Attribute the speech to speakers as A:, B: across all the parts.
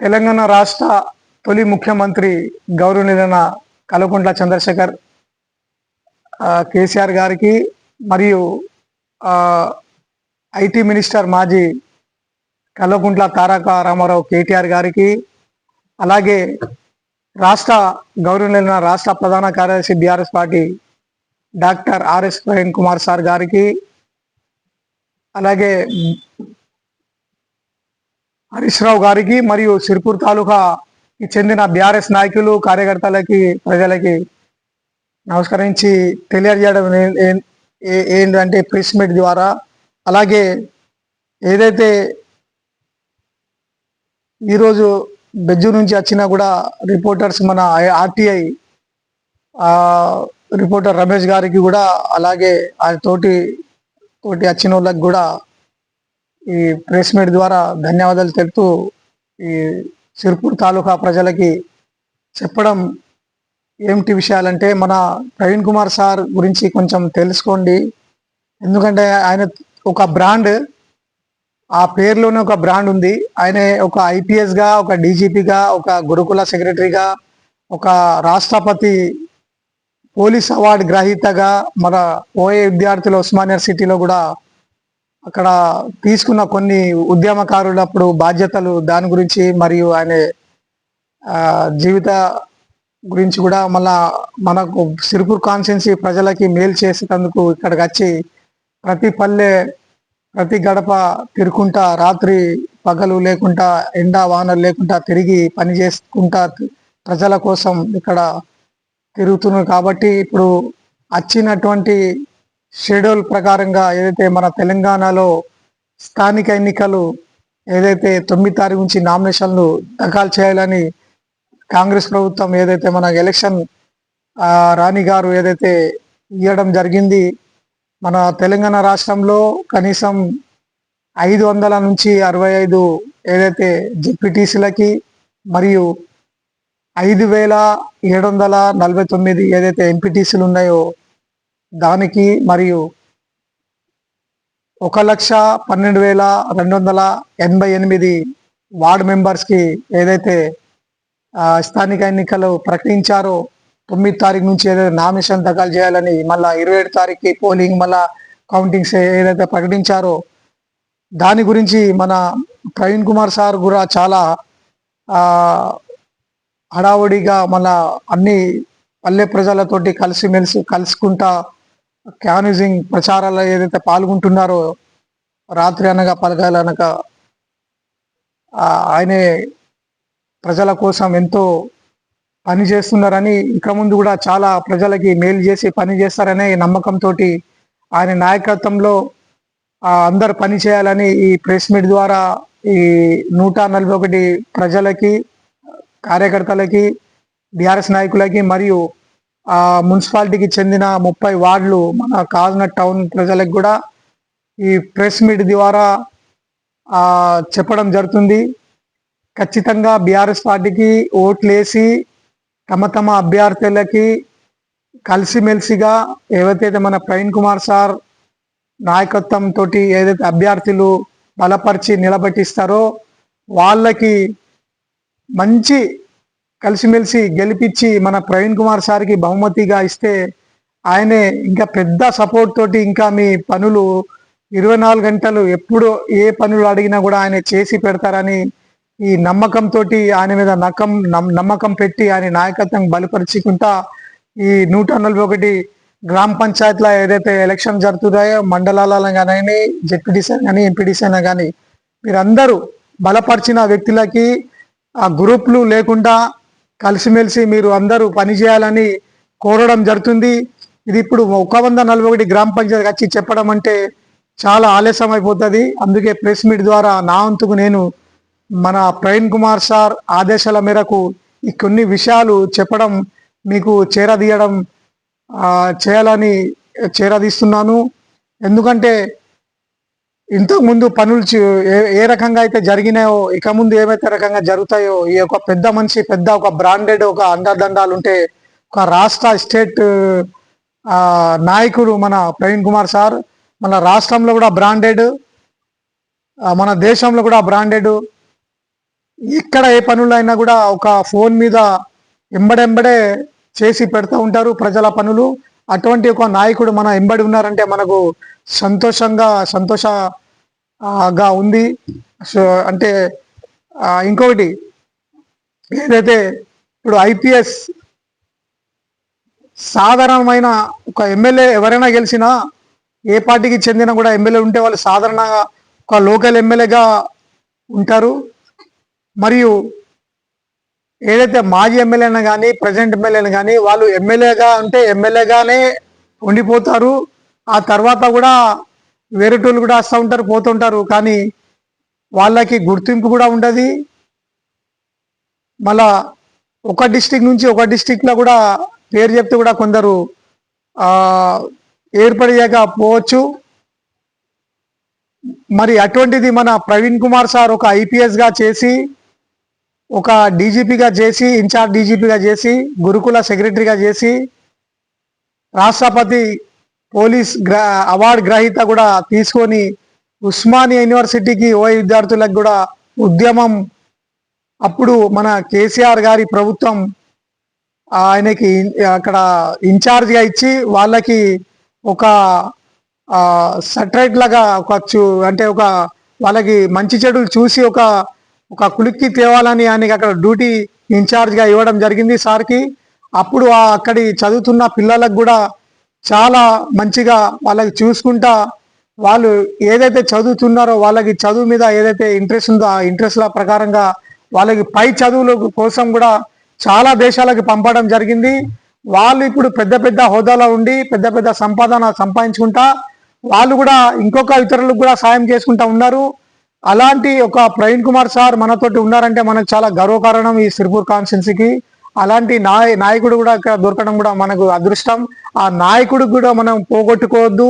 A: తెలంగాణ రాష్ట్ర తొలి ముఖ్యమంత్రి గౌరవనీయులైన కల్వకుంట్ల చంద్రశేఖర్ కేసీఆర్ గారికి మరియు ఐటీ మినిస్టర్ మాజీ కల్వకుంట్ల తారక రామారావు కేటీఆర్ గారికి, అలాగే గౌరవనీయులైన రాష్ట్ర ప్రధాన కార్యదర్శి BRS party doctor RS Praveen Kumar sir గారికి, అలాగే హరీష్ రావు గారికి మరియు సిర్పూర్ తాలూకాకి చెందిన బీఆర్ఎస్ నాయకులు, కార్యకర్తలకి, ప్రజలకి నమస్కరించి తెలియజేయడం ఏంటంటే ప్రెస్ మీట్ ద్వారా, అలాగే ఏదైతే ఈరోజు బెజ్జు నుంచి వచ్చినా కూడా రిపోర్టర్స్ మన ఆర్టీఐ రిపోర్టర్ రమేష్ గారికి కూడా, అలాగే ఆయన తోటి వచ్చిన వాళ్ళకి కూడా ఈ ప్రెస్ మీట్ ద్వారా ధన్యవాదాలు తెలుపుతూ ఈ సిర్పూర్ తాలూకా ప్రజలకి చెప్పడం ఏమిటి విషయాలంటే, మన ప్రవీణ్ కుమార్ సార్ గురించి కొంచెం తెలుసుకోండి. ఎందుకంటే ఆయన ఒక బ్రాండ్, ఆ పేరులోనే ఒక బ్రాండ్ ఉంది. ఆయన ఒక ఐపీఎస్గా, ఒక డీజీపీగా, ఒక గురుకుల సెక్రటరీగా, ఒక రాష్ట్రపతి పోలీస్ అవార్డు గ్రహీతగా, మన ఓఏ విద్యార్థులు ఉస్మానియా సిటీలో కూడా అక్కడ తీసుకున్న కొన్ని ఉద్యమకారులప్పుడు బాధ్యతలు, దాని గురించి మరియు ఆయన జీవిత గురించి కూడా మళ్ళా మనకు సిర్పూర్ కాన్స్టిట్యున్సీ ప్రజలకి మేలు చేసేందుకు ఇక్కడికి వచ్చి ప్రతి పల్లె, ప్రతి గడప తిరుగుకుంటా, రాత్రి పగలు లేకుండా, ఎండ వానలు లేకుండా తిరిగి పని చేసుకుంటా ప్రజల కోసం ఇక్కడ తిరుగుతున్నారు. కాబట్టి ఇప్పుడు వచ్చినటువంటి షెడ్యూల్ ప్రకారంగా ఏదైతే మన తెలంగాణలో స్థానిక ఎన్నికలు ఏదైతే 9 తారీఖు నుంచి నామినేషన్లు దాఖలు చేయాలని కాంగ్రెస్ ప్రభుత్వం ఏదైతే మన ఎలక్షన్ రాణి గారు ఏదైతే ఇవ్వడం జరిగింది, మన తెలంగాణ రాష్ట్రంలో కనీసం 500 నుంచి 65 ఏదైతే జెడ్పీటీసీలకి మరియు 5749 ఏదైతే ఎంపీటీసీలు ఉన్నాయో దానికి, మరియు 1,12,288 వార్డు మెంబర్స్కి ఏదైతే స్థానిక ఎన్నికలు ప్రకటించారో 9 తారీఖు నుంచి ఏదైతే నామినేషన్ దాఖలు చేయాలని, మళ్ళీ 27 తారీఖుకి పోలింగ్, మళ్ళా కౌంటింగ్స్ ఏదైతే ప్రకటించారో దాని గురించి మన ప్రవీణ్ కుమార్ సార్ కూడా చాలా హడావుడిగా మన అన్ని పల్లె ప్రజలతోటి కలిసిమెలిసి కలుసుకుంటా క్యాన్యూజింగ్ ప్రచారాల్లో ఏదైతే పాల్గొంటున్నారో, రాత్రి అనగా పలకాలనగా ఆయనే ప్రజల కోసం ఎంతో పని చేస్తున్నారని, ఇక ముందు కూడా చాలా ప్రజలకి మేలు చేసి పని చేస్తారనే నమ్మకంతో ఆయన నాయకత్వంలో అందరు పని చేయాలని ఈ ప్రెస్ మీట్ ద్వారా ఈ 141 ప్రజలకి, కార్యకర్తలకి, బీఆర్ఎస్ నాయకులకి మరియు మున్సిపాలిటీకి చెందిన 30 వార్డులు మన కాజ్నగర్ టౌన్ ప్రజలకు కూడా ఈ ప్రెస్ మీట్ ద్వారా చెప్పడం జరుగుతుంది. ఖచ్చితంగా బీఆర్ఎస్ పార్టీకి ఓట్లేసి తమ అభ్యర్థులకి కలిసిమెలిసిగా ఏవైతే మన ప్రవీణ్ కుమార్ సార్ నాయకత్వంతో ఏదైతే అభ్యర్థులు బలపరిచి నిలబెట్టిస్తారో వాళ్ళకి మంచి కలిసిమెలిసి గెలిపించి మన ప్రవీణ్ కుమార్ సార్కి బహుమతిగా ఇస్తే ఆయనే ఇంకా పెద్ద సపోర్ట్ తోటి ఇంకా మీ పనులు 24 గంటలు ఎప్పుడు ఏ పనులు అడిగినా కూడా ఆయన చేసి పెడతారని ఈ నమ్మకంతో ఆయన మీద నమ్మకం పెట్టి ఆయన నాయకత్వం బలపరుచుకుంటా ఈ 141 గ్రామ పంచాయతీలో ఏదైతే ఎలక్షన్ జరుగుతున్నాయో మండలాలలో కానీ, జెడ్పీటీసీ కానీ, ఎంపీటీసీ కానీ మీరందరూ బలపరిచిన వ్యక్తులకి ఆ గ్రూపులు లేకుండా కలిసిమెలిసి మీరు అందరూ పనిచేయాలని కోరడం జరుగుతుంది. ఇది ఇప్పుడు 141 గ్రామ పంచాయతీ వచ్చి చెప్పడం అంటే చాలా ఆలస్యం అయిపోతుంది. అందుకే ప్రెస్ మీట్ ద్వారా నా వంతుకు నేను మన ప్రవీణ్ కుమార్ సార్ ఆదేశాల మేరకు ఈ కొన్ని విషయాలు చెప్పడం, మీకు చేరదీస్తున్నాను. ఎందుకంటే ఇంతకుముందు పనులు ఏ రకంగా అయితే జరిగినాయో ఇక ముందు ఏమైతే రకంగా జరుగుతాయో, ఈ యొక్క పెద్ద మనిషి, ఒక బ్రాండెడ్, ఒక అండదండాలు ఉంటే ఒక రాష్ట్ర స్టేట్ నాయకుడు మన ప్రవీణ్ కుమార్ సార్ మన రాష్ట్రంలో కూడా బ్రాండెడ్, మన దేశంలో కూడా బ్రాండెడ్. ఎక్కడ ఏ పనులైనా కూడా ఒక ఫోన్ మీద ఎంబడెంబడే చేసి పెడతా ఉంటారు ప్రజల పనులు. అటువంటి ఒక నాయకుడు మన ఎంబడి ఉన్నారంటే మనకు సంతోషంగా ఉంది. సో అంటే ఇంకొకటి ఏదైతే ఇప్పుడు ఐపీఎస్ సాధారణమైన ఒక ఎమ్మెల్యే ఎవరైనా గెలిచినా ఏ పార్టీకి చెందిన కూడా ఎమ్మెల్యే ఉంటే వాళ్ళు సాధారణంగా ఒక లోకల్ ఎమ్మెల్యేగా ఉంటారు. మరియు ఏదైతే మాజీ ఎమ్మెల్యేని కానీ ప్రజెంట్ ఎమ్మెల్యేని కానీ వాళ్ళు ఎమ్మెల్యేగా ఉంటే ఎమ్మెల్యేగానే ఉండిపోతారు. ఆ తర్వాత కూడా వేరేటోళ్ళు కూడా వస్తూ ఉంటారు, పోతుంటారు. కానీ వాళ్ళకి గుర్తింపు కూడా ఉండదు. మళ్ళా ఒక డిస్టిక్ నుంచి ఒక డిస్టిక్లో కూడా పేరు చెప్తే కూడా కొందరు ఏర్పడేయకపోవచ్చు. మరి అటువంటిది మన ప్రవీణ్ కుమార్ సార్ ఒక ఐపీఎస్గా చేసి, ఒక డీజీపీగా చేసి, ఇన్ఛార్జ్ డీజీపీగా చేసి, గురుకుల సెక్రటరీగా చేసి, రాష్ట్రపతి పోలీస్ అవార్డు గ్రహీత కూడా తీసుకొని ఉస్మానియా యూనివర్సిటీకి విద్యార్థులకు కూడా ఉద్యమం అప్పుడు మన కేసీఆర్ గారి ప్రభుత్వం ఆయనకి అక్కడ ఇన్ఛార్జ్గా ఇచ్చి వాళ్ళకి ఒక సటరైట్ లాగా అంటే ఒక వాళ్ళకి మంచి చెడులు చూసి ఒక కులిక్కి తేవాలని ఆయనకి అక్కడ డ్యూటీ ఇన్ఛార్జ్గా ఇవ్వడం జరిగింది సార్కి. అప్పుడు అక్కడి చదువుతున్న పిల్లలకు కూడా చాలా మంచిగా వాళ్ళకి చూసుకుంటా వాళ్ళు ఏదైతే చదువుతున్నారో వాళ్ళకి చదువు మీద ఏదైతే ఇంట్రెస్ట్ ఉందో ఆ ఇంట్రెస్ట్ల ప్రకారంగా వాళ్ళకి పై చదువుల కోసం కూడా చాలా దేశాలకు పంపడం జరిగింది. వాళ్ళు ఇప్పుడు పెద్ద పెద్ద హోదాలో ఉండి పెద్ద పెద్ద సంపాదన సంపాదించుకుంటా వాళ్ళు కూడా ఇంకొక ఇతరులకు కూడా సాయం చేసుకుంటా ఉన్నారు. అలాంటి ఒక ప్రవీణ్ కుమార్ సార్ మనతోటి ఉన్నారంటే మనకు చాలా గర్వకారణం ఈ సిర్పూర్ కాన్స్టిట్యున్సీకి. అలాంటి నాయకుడు కూడా ఇక్కడ దొరకడం కూడా మనకు అదృష్టం. ఆ నాయకుడికి కూడా మనం పోగొట్టుకోవద్దు.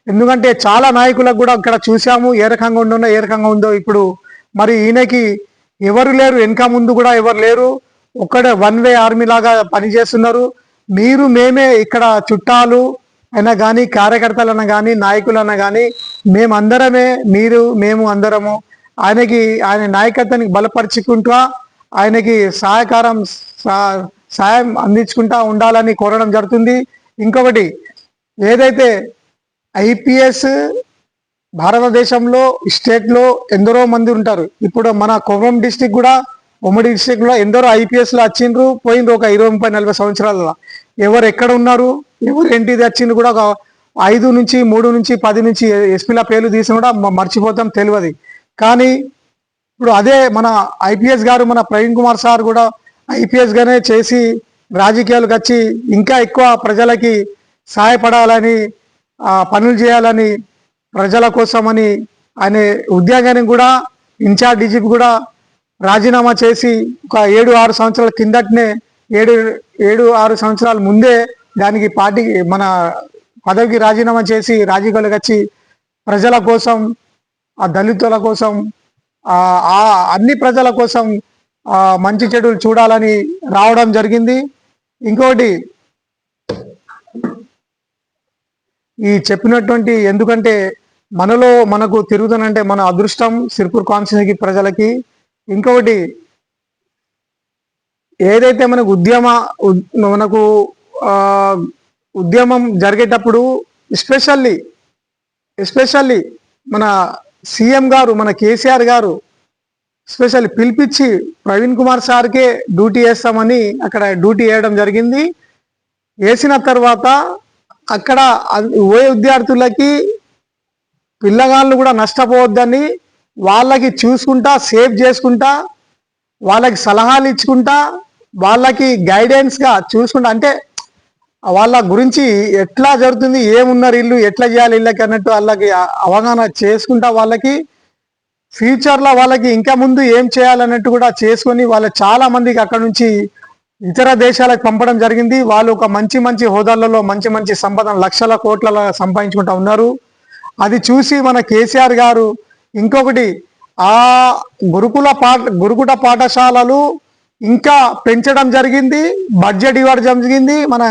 A: ఎందుకంటే చాలా నాయకులకు కూడా ఇక్కడ చూసాము ఏ రకంగా ఉందో ఏ రకంగా ఉందో. ఇప్పుడు మరి ఈయనకి ఎవరు లేరు, వెనక ముందు కూడా ఎవరు లేరు. ఒక్కడే వన్ వే ఆర్మీ లాగా పనిచేస్తున్నారు. మీరు మేమే ఇక్కడ చుట్టాలు అయినా కానీ కార్యకర్తలన్నా కానీ నాయకులన్నా కానీ మేమందరమే, మీరు మేము అందరము ఆయన నాయకత్వానికి బలపరుచుకుంటా ఆయనకి సాయం అందించుకుంటా ఉండాలని కోరడం జరుగుతుంది. ఇంకొకటి ఏదైతే ఐపీఎస్ భారతదేశంలో స్టేట్లో ఎందరో మంది ఉంటారు. ఇప్పుడు మన కొమరం డిస్టిక్ కూడా ఉమ్మడి డిస్టిక్లో ఎందరో ఐపీఎస్లో వచ్చిండ్రు పోయిండ్రు ఒక 20-40 సంవత్సరాలలో. ఎవరు ఎక్కడ ఉన్నారు, ఎవరు ఏంటిది వచ్చింది కూడా ఒక 5 నుంచి 3 నుంచి 10 నుంచి ఎస్పీల పేర్లు తీసి కూడా మర్చిపోతాం, తెలియదు. కానీ ఇప్పుడు అదే మన ఐపీఎస్ గారు మన ప్రవీణ్ కుమార్ సార్ కూడా ఐపీఎస్గానే చేసి రాజకీయాలకు వచ్చి ఇంకా ఎక్కువ ప్రజలకి సహాయపడాలని పనులు చేయాలని ప్రజల కోసమని ఆయన ఉద్యోగాన్ని కూడా ఇన్ఛార్జ్ డీజీపీ కూడా రాజీనామా చేసి ఒక 7-6 సంవత్సరాల కిందటనే 7-6 సంవత్సరాల ముందే దానికి పార్టీకి మన పదవికి రాజీనామా చేసి రాజకీయాలకు వచ్చి ప్రజల కోసం, ఆ దళితుల కోసం, అన్ని ప్రజల కోసం మంచి చెడులు చూడాలని రావడం జరిగింది. ఇంకోటి ఈ చెప్పినటువంటి ఎందుకంటే మనకు తిరుగుతానంటే మన అదృష్టం సిర్పూర్ కాన్స్టిట్యున్సీ ప్రజలకి. ఇంకొకటి ఏదైతే మనకు ఉద్యమం జరిగేటప్పుడు ఎస్పెషల్లీ మన సీఎం గారు మన కేసీఆర్ గారు స్పెషల్లీ పిలిపించి ప్రవీణ్ కుమార్ సార్కే డ్యూటీ వేస్తామని అక్కడ డ్యూటీ వేయడం జరిగింది. వేసిన తర్వాత అక్కడ విద్యార్థులకి పిల్లగాళ్ళు కూడా నష్టపోవద్దని వాళ్ళకి చూసుకుంటా సేవ్ చేసుకుంటా వాళ్ళకి సలహాలు ఇచ్చుకుంటా వాళ్ళకి గైడెన్స్గా చూసుకుంటా అంటే వాళ్ళ గురించి ఎట్లా జరుగుతుంది, ఏమున్నారు ఇల్లు, ఎట్లా చేయాలి ఇళ్ళకి అన్నట్టు వాళ్ళకి అవగాహన చేసుకుంటా వాళ్ళకి ఫ్యూచర్లో వాళ్ళకి ఇంకా ముందు ఏం చేయాలన్నట్టు కూడా చేసుకొని వాళ్ళ చాలా మందికి అక్కడ నుంచి ఇతర దేశాలకు పంపడం జరిగింది. వాళ్ళు ఒక మంచి హోదాలలో మంచి సంపద లక్షల కోట్ల సంపాదించుకుంటా ఉన్నారు. అది చూసి మన కేసీఆర్ గారు ఇంకొకటి ఆ గురుకుల పాఠశాలలు ఇంకా పెంచడం జరిగింది, బడ్జెట్ ఇవ్వడం జరిగింది. మన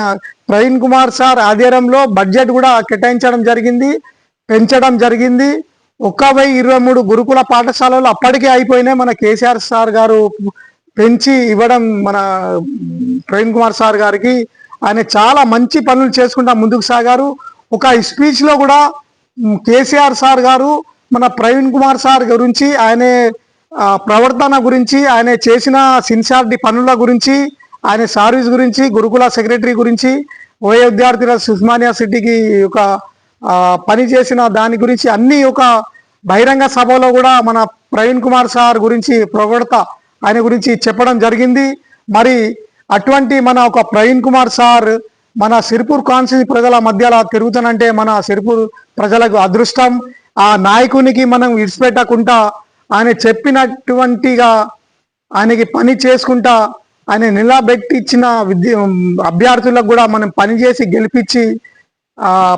A: ప్రవీణ్ కుమార్ సార్ ఆధ్వర్యంలో బడ్జెట్ కూడా కేటాయించడం జరిగింది, పెంచడం జరిగింది. 1,023 గురుకుల పాఠశాలలు అప్పటికే అయిపోయినాయి. మన కేసీఆర్ సార్ గారు పెంచి ఇవ్వడం మన ప్రవీణ్ కుమార్ సార్ గారికి ఆయన చాలా మంచి పనులు చేసుకుంటా ముందుకు సాగారు. ఒక స్పీచ్ లో కూడా కేసీఆర్ సార్ గారు మన ప్రవీణ్ కుమార్ సార్ గురించి, ఆయన ప్రవర్తన గురించి, ఆయన చేసిన సిన్సియారిటీ పనుల గురించి, ఆయన సర్వీస్ గురించి, గురుకుల సెక్రటరీ గురించి, ఓఏ విద్యార్థుల ఉస్మానియా సిటీకి ఒక పని చేసిన దాని గురించి అన్ని ఒక బహిరంగ సభలో కూడా మన ప్రవీణ్ కుమార్ సార్ గురించి ప్రొగడత ఆయన గురించి చెప్పడం జరిగింది. మరి అటువంటి మన ఒక ప్రవీణ్ కుమార్ సార్ మన సిర్పూర్ కాన్స్టిట్యూన్సీ ప్రజల మధ్యలో తిరుగుతానంటే మన సిర్పూర్ ప్రజలకు అదృష్టం. ఆ నాయకునికి మనం విడిచిపెట్టకుండా ఆయన చెప్పినటువంటిగా ఆయనకి పని చేసుకుంటా ఆయన నిలబెట్టించిన అభ్యర్థులకు కూడా మనం పనిచేసి గెలిపించి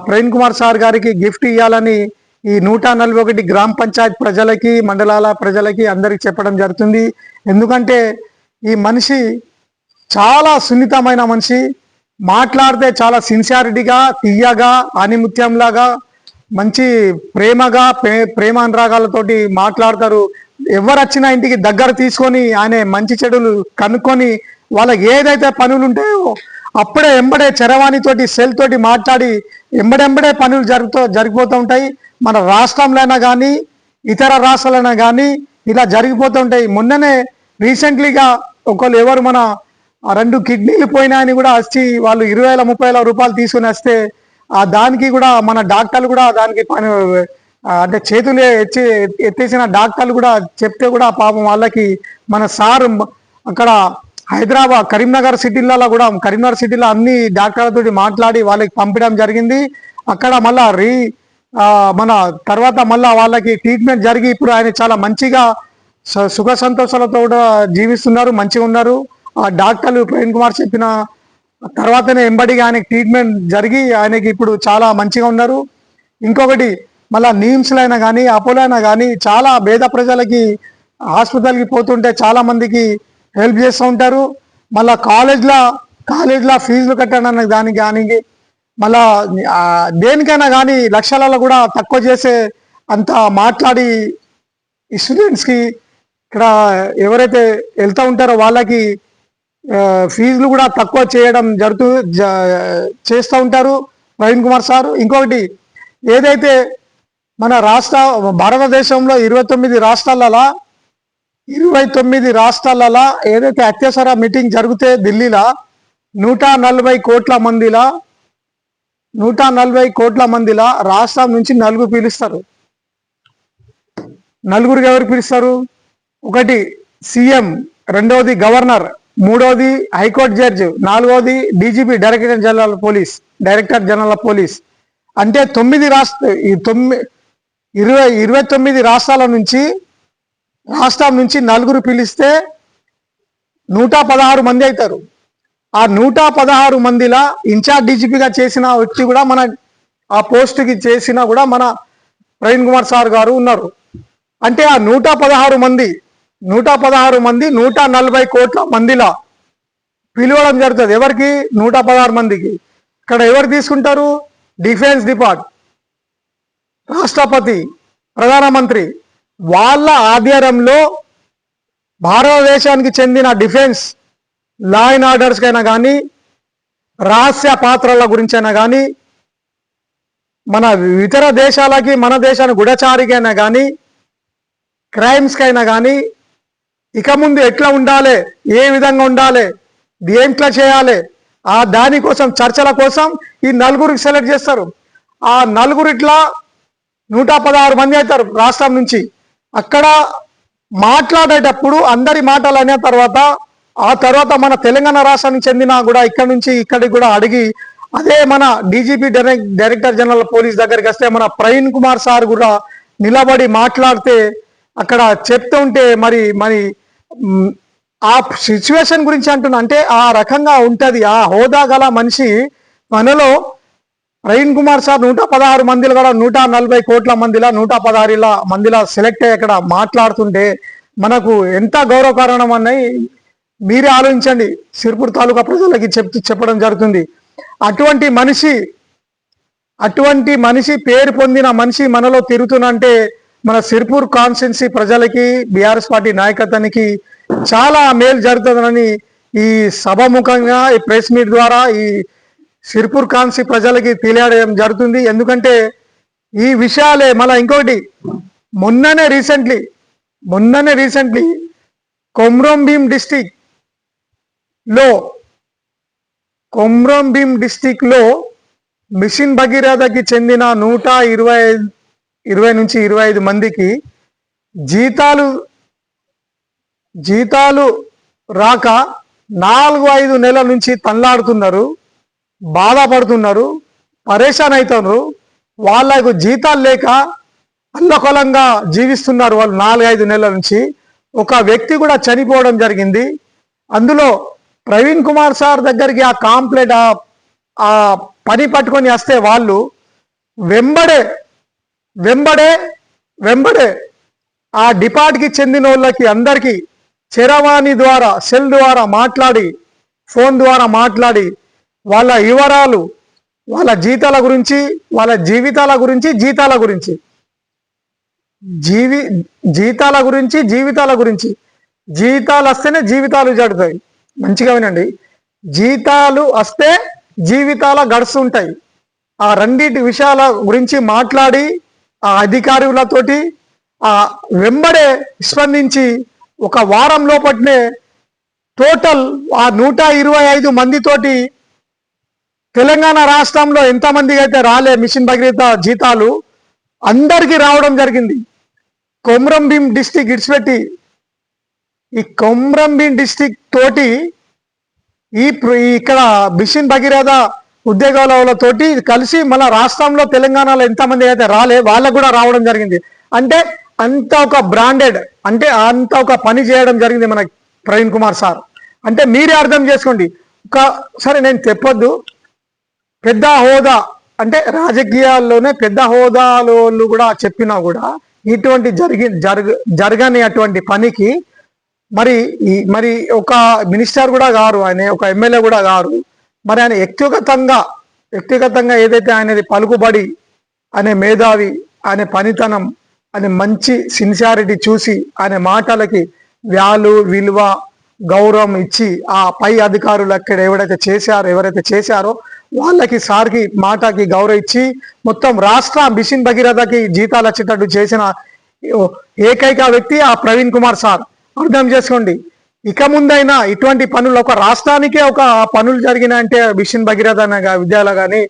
A: ప్రవీణ్ కుమార్ సార్ గారికి గిఫ్ట్ ఇవ్వాలని ఈ 141 గ్రామ పంచాయత్ ప్రజలకి, మండలాల ప్రజలకి అందరికి చెప్పడం జరుగుతుంది. ఎందుకంటే ఈ మనిషి చాలా సున్నితమైన మనిషి, మాట్లాడితే చాలా సిన్సియారిటీగా, తీయగా, ఆనిముత్యంలాగా, మంచి ప్రేమగా, ప్రేమానురాగాలతోటి మాట్లాడతారు. ఎవరు వచ్చినా ఇంటికి దగ్గర తీసుకొని ఆయన మంచి చెడులు కనుక్కొని వాళ్ళకి ఏదైతే పనులు ఉంటాయో అప్పుడే ఎంబడే చరవాణితోటి సెల్ తోటి మాట్లాడి ఎంబడెంబడే పనులు జరిగిపోతూ ఉంటాయి. మన రాష్ట్రంలో అయినా కానీ ఇతర రాష్ట్రాలైనా కానీ ఇలా జరిగిపోతూ ఉంటాయి. మొన్ననే రీసెంట్లీగా ఒకళ్ళు ఎవరు మన 2 కిడ్నీలు పోయినాయని కూడా వచ్చి వాళ్ళు 20,000-30,000 రూపాయలు తీసుకుని వస్తే దానికి కూడా మన డాక్టర్లు కూడా దానికి పని అంటే చేతులు ఎత్తేసిన డాక్టర్లు కూడా చెప్తే కూడా పాపం వాళ్ళకి మన సార్ అక్కడ హైదరాబాద్ కరీంనగర్ సిటీలలో కూడా కరీంనగర్ సిటీలో అన్ని డాక్టర్లతో మాట్లాడి వాళ్ళకి పంపించడం జరిగింది. అక్కడ మళ్ళా మన తర్వాత మళ్ళా వాళ్ళకి ట్రీట్మెంట్ జరిగి ఇప్పుడు ఆయన చాలా మంచిగా సుఖ సంతోషాలతో కూడా జీవిస్తున్నారు, మంచిగా ఉన్నారు. ఆ డాక్టర్లు ప్రవీణ్ కుమార్ చెప్పిన తర్వాతనే ఎంబడిగా ఆయనకి ట్రీట్మెంట్ జరిగి ఆయనకి ఇప్పుడు చాలా మంచిగా ఉన్నారు. ఇంకొకటి మళ్ళా నిమ్స్లో అయినా కానీ అపోలో అయినా కానీ చాలా పేద ప్రజలకి హాస్పిటల్కి పోతుంటే చాలా మందికి హెల్ప్ చేస్తూ ఉంటారు. మళ్ళా కాలేజ్లో ఫీజులు కట్టడానికి దానికి మళ్ళా దేనికైనా కానీ లక్షలలో కూడా తక్కువ చేసే అంత మాట్లాడి ఈ స్టూడెంట్స్కి ఇక్కడ ఎవరైతే వెళ్తూ ఉంటారో వాళ్ళకి ఫీజులు కూడా తక్కువ చేయడం చేస్తూ ఉంటారు ప్రవీణ్ కుమార్ సార్. ఇంకొకటి ఏదైతే మన భారతదేశంలో 29 రాష్ట్రాలలో ఏదైతే అత్యవసర మీటింగ్ జరిగితే ఢిల్లీలో 140 కోట్ల మందిలా రాష్ట్రం నుంచి 4 పిలుస్తారు. నలుగురికి ఎవరు పిలుస్తారు? ఒకటి సీఎం, రెండవది గవర్నర్, మూడవది హైకోర్టు జడ్జి, నాలుగవది DGP director general of police. అంటే 29 రాష్ట్రాల నుంచి రాష్ట్రం నుంచి 4 పిలిస్తే 116 మంది అవుతారు. ఆ 116 మందిలా ఇన్ఛార్జ్ డీజీపీగా చేసిన వ్యక్తి కూడా మన ఆ పోస్ట్కి చేసిన కూడా మన ప్రవీణ్ కుమార్ సార్ గారు ఉన్నారు. అంటే ఆ 116 మంది 140 కోట్ల మందిలా పిలవడం జరుగుతుంది. ఎవరికి? 116 మందికి. ఇక్కడ ఎవరు తీసుకుంటారు? డిఫెన్స్ డిపార్ట్మెంట్, రాష్ట్రపతి, ప్రధానమంత్రి వాళ్ళ ఆధ్వర్యంలో భారతదేశానికి చెందిన డిఫెన్స్ లా అండ్ ఆర్డర్స్కైనా కానీ, రహస్య పాత్రల గురించైనా కానీ, మన ఇతర దేశాలకి మన దేశానికి గుడచారికైనా కానీ, క్రైమ్స్కైనా కానీ ఇక ముందు ఎట్లా ఉండాలి, ఏ విధంగా ఉండాలి, దేంట్లో చేయాలి, ఆ దానికోసం చర్చల కోసం ఈ 4 సెలెక్ట్ చేస్తారు. ఆ 4 ఇట్లా 116 మంది అవుతారు రాష్ట్రం నుంచి. అక్కడ మాట్లాడేటప్పుడు అందరి మాటలు అయిన తర్వాత ఆ తర్వాత మన తెలంగాణ రాష్ట్రానికి చెందిన కూడా ఇక్కడ నుంచి ఇక్కడికి కూడా అడిగి అదే మన డీజీపీ డైరెక్టర్ జనరల్ పోలీస్ దగ్గరికి వస్తే మన ప్రవీణ్ కుమార్ సార్ కూడా నిలబడి మాట్లాడితే అక్కడ చెప్తూ ఉంటే మరి ఆ సిచ్యువేషన్ గురించి అంటున్నా. అంటే ఆ రకంగా ఉంటుంది. ఆ హోదా గల మనిషి మనలో ప్రవీణ్ కుమార్ సార్ 116 మందిలో కూడా 140 కోట్ల మందిలా 116 మందిలా సెలెక్ట్ అయ్యి అక్కడ మాట్లాడుతుంటే మనకు ఎంత గౌరవకారణం అన్నది మీరే ఆలోచించండి. సిర్పూర్ తాలూకా ప్రజలకి చెప్పడం జరుగుతుంది. అటువంటి మనిషి పేరు పొందిన మనిషి మనలో తిరుగుతున్నంటే మన సిర్పూర్ కాన్స్టిట్యున్సీ ప్రజలకి బీఆర్ఎస్ పార్టీ నాయకత్వానికి చాలా మేలు జరుగుతుందని ఈ సభాముఖంగా ఈ ప్రెస్ మీట్ ద్వారా ఈ సిర్పూర్ కాన్స్టిట్యున్సీ ప్రజలకి తెలియడం జరుగుతుంది. ఎందుకంటే ఈ విషయాలే మళ్ళీ ఇంకోటి మొన్ననే రీసెంట్లీ కొమ్రంభీం డిస్టిక్ లో మిషన్ భగీరథకి చెందిన 120 నుంచి 25 మందికి జీతాలు రాక 4-5 నెలల నుంచి తన్లాడుతున్నారు, బాధపడుతున్నారు, పరేషాన్ అవుతున్నారు. వాళ్ళకు జీతాలు లేక అల్లకొలంగా జీవిస్తున్నారు వాళ్ళు 4-5 నెలల నుంచి. ఒక వ్యక్తి కూడా చనిపోవడం జరిగింది. అందులో ప్రవీణ్ కుమార్ సార్ దగ్గరికి ఆ కాంప్లైంట్ ఆ పని పట్టుకొని వస్తే వాళ్ళు వెంబడే ఆ డిపార్ట్కి చెందిన వాళ్ళకి అందరికీ చరవాణి ద్వారా సెల్ ద్వారా మాట్లాడి ఫోన్ ద్వారా మాట్లాడి వాళ్ళ వివరాలు, వాళ్ళ జీతాల గురించి, వాళ్ళ జీవితాల గురించి జీతాలు వస్తేనే జీవితాలు జరుగుతాయి. మంచిగా వినండి, జీతాలు వస్తే జీవితాల గడుస్తుంటాయి. ఆ రెండింటి విషయాల గురించి మాట్లాడి ఆ అధికారులతోటి ఆ వెంబడే స్పందించి ఒక వారం లోపట్నే టోటల్ ఆ 125 మందితోటి తెలంగాణ రాష్ట్రంలో ఎంతమందికి అయితే రాలే మిషన్ భగీరథ జీతాలు అందరికీ రావడం జరిగింది. కొమ్రంభీం డిస్టిక్ ఇడిచిపెట్టి ఈ కొమ్రంభీం డిస్టిక్ తోటి ఇక్కడ మిషన్ భగీరథ ఉద్యోగాలతోటి కలిసి మళ్ళీ రాష్ట్రంలో తెలంగాణలో ఎంతమంది అయితే రాలే వాళ్ళకు కూడా రావడం జరిగింది. అంటే అంత ఒక బ్రాండెడ్, అంటే అంత ఒక పని చేయడం జరిగింది మన ప్రవీణ్ కుమార్ సార్. అంటే మీరే అర్థం చేసుకోండి. సరే నేను చెప్పొద్దు, పెద్ద హోదా అంటే రాజకీయాల్లోనే పెద్ద హోదాలో కూడా చెప్పినా కూడా ఇటువంటి జరగని అటువంటి పనికి మరి ఒక మినిస్టర్ కూడా గారు, ఆయన ఒక ఎమ్మెల్యే కూడా గారు, మరి ఆయన వ్యక్తిగతంగా ఏదైతే ఆయనది పలుకుబడి, ఆయన మేధావి, ఆయన పనితనం, ఆయన మంచి సిన్సియారిటీ చూసి ఆయన మాటలకి విలువ గౌరవం ఇచ్చి ఆ పై అధికారులు అక్కడ ఎవరైతే చేశారో వాళ్ళకి సార్కి మాటకి గౌరవం ఇచ్చి మొత్తం రాష్ట్ర మిషన్ భగీరథకి జీతాలు వచ్చేటట్టు చేసిన ఏకైక వ్యక్తి ఆ ప్రవీణ్ కుమార్ సార్. అర్థం చేసుకోండి, ఇక ముందైనా ఇటువంటి పనులు ఒక రాష్ట్రానికే ఒక పనులు జరిగినాయంటే మిషన్ భగీరథ విద్యాలయ కానీ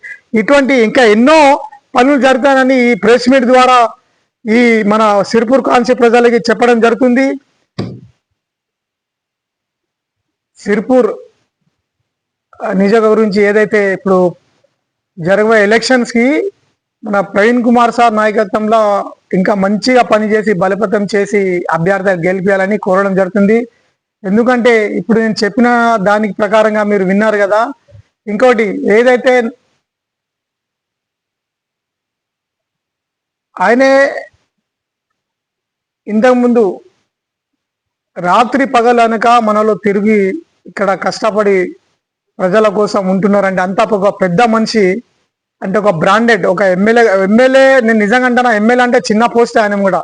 A: ఇటువంటి ఇంకా ఎన్నో పనులు జరుగుతాయని ఈ ప్రెస్ మీట్ ద్వారా ఈ మన సిర్పూర్ కాన్స్టిట్యున్సీ ప్రజలకి చెప్పడం జరుగుతుంది. సిర్పూర్ నిజం గురించి ఏదైతే ఇప్పుడు జరగబోయే ఎలక్షన్స్ కి మన ప్రవీణ్ కుమార్ సార్ నాయకత్వంలో ఇంకా మంచిగా పనిచేసి బలోపేతం చేసి అభ్యర్థి గెలిపించాలని కోరడం జరుగుతుంది. ఎందుకంటే ఇప్పుడు నేను చెప్పిన దానికి ప్రకారంగా మీరు విన్నారు కదా. ఇంకోటి ఏదైతే ఆయనే ఇంతకుముందు రాత్రి పగలు అనక మనలో తిరిగి ఇక్కడ కష్టపడి ప్రజల కోసం ఉంటున్నారంటే అంతా ఒక పెద్ద మనిషి, అంటే ఒక బ్రాండెడ్ ఒక ఎమ్మెల్యే నేను నిజంగా అంటున్నా, ఎమ్మెల్యే అంటే చిన్న పోస్టే. ఆయన కూడా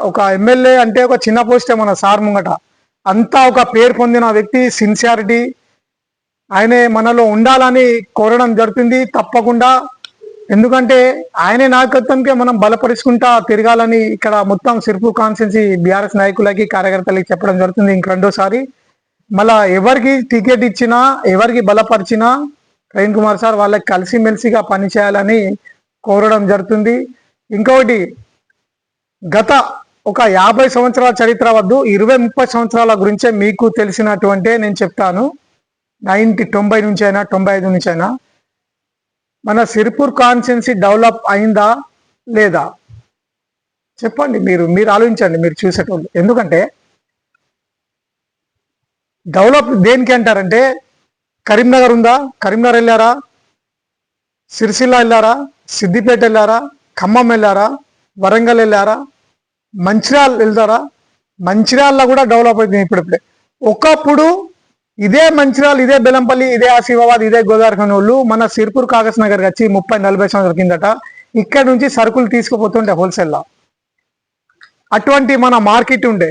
A: ఒక ఎమ్మెల్యే అంటే ఒక చిన్న పోస్టే మన సార్ ముంగట. అంతా ఒక పేరు పొందిన వ్యక్తి, సిన్సియారిటీ, ఆయనే మనలో ఉండాలని కోరడం జరుగుతుంది తప్పకుండా. ఎందుకంటే ఆయనే నాయకత్వంకే మనం బలపరుచుకుంటా తిరగాలని ఇక్కడ మొత్తం సిర్పూర్ కాన్స్టిట్యున్సీ బీఆర్ఎస్ నాయకులకి కార్యకర్తలకి చెప్పడం జరుగుతుంది. ఇంక రెండోసారి మళ్ళా ఎవరికి టికెట్ ఇచ్చినా ఎవరికి బలపరిచినా ప్రవీణ్ కుమార్ సార్ వాళ్ళకి కలిసిమెలిసిగా పనిచేయాలని కోరడం జరుగుతుంది. ఇంకొకటి, గత ఒక 50 సంవత్సరాల చరిత్ర వద్దు, 20-30 సంవత్సరాల గురించే మీకు తెలిసినటువంటి నేను చెప్తాను. 90 నుంచి అయినా 95 నుంచి అయినా మన సిర్పూర్ కాన్స్టిట్యున్సీ డెవలప్ అయిందా లేదా చెప్పండి. మీరు ఆలోచించండి, మీరు చూసేటోళ్ళు. ఎందుకంటే డెవలప్ దేనికి అంటారంటే, కరీంనగర్ ఉందా, కరీంనగర్ వెళ్ళారా, సిరిసిల్ల వెళ్ళారా, సిద్దిపేట వెళ్ళారా, ఖమ్మం వెళ్ళారా, వరంగల్ వెళ్ళారా, మంచిర్యాల వెళ్తారా? మంచిర్యాలలో కూడా డెవలప్ అవుతుంది ఇప్పుడిప్పుడే. ఒకప్పుడు ఇదే మంచిర్యాల, ఇదే బెల్లంపల్లి, ఇదే ఆసిఫాబాద్, ఇదే గోదావరి వాళ్ళు మన సిర్పూర్ కాగజ్ నగర్ వచ్చి 30-40 సంవత్సరాల కిందట ఇక్కడ నుంచి సరుకులు తీసుకుపోతుంటే హోల్సేల్లా అటువంటి మన మార్కెట్ ఉండే.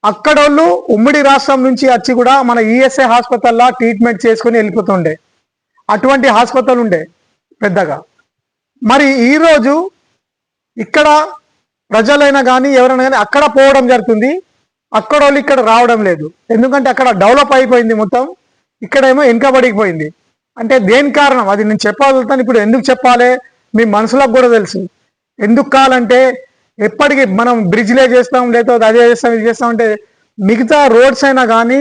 A: అక్కడోళ్ళు ఉమ్మడి రాష్ట్రం నుంచి వచ్చి కూడా మన ఈఎస్ఐ హాస్పిటల్లో ట్రీట్మెంట్ చేసుకుని వెళ్ళిపోతుండే. అటువంటి హాస్పిటల్ ఉండే పెద్దగా. మరి ఈరోజు ఇక్కడ ప్రజలైనా కానీ ఎవరైనా కానీ అక్కడ పోవడం జరుగుతుంది, అక్కడ వాళ్ళు ఇక్కడ రావడం లేదు. ఎందుకంటే అక్కడ డెవలప్ అయిపోయింది మొత్తం, ఇక్కడేమో వెనుకబడిపోయింది. అంటే దేని కారణం అది నేను చెప్పగలుగుతాను. ఇప్పుడు ఎందుకు చెప్పాలి మీ మనసులకు కూడా తెలుసు. ఎందుకు కావాలంటే ఎప్పటికీ మనం బ్రిడ్జ్లే చేస్తాం, లేకపోతే అదే చేస్తాం, ఇది చేస్తాం అంటే మిగతా రోడ్స్ అయినా కానీ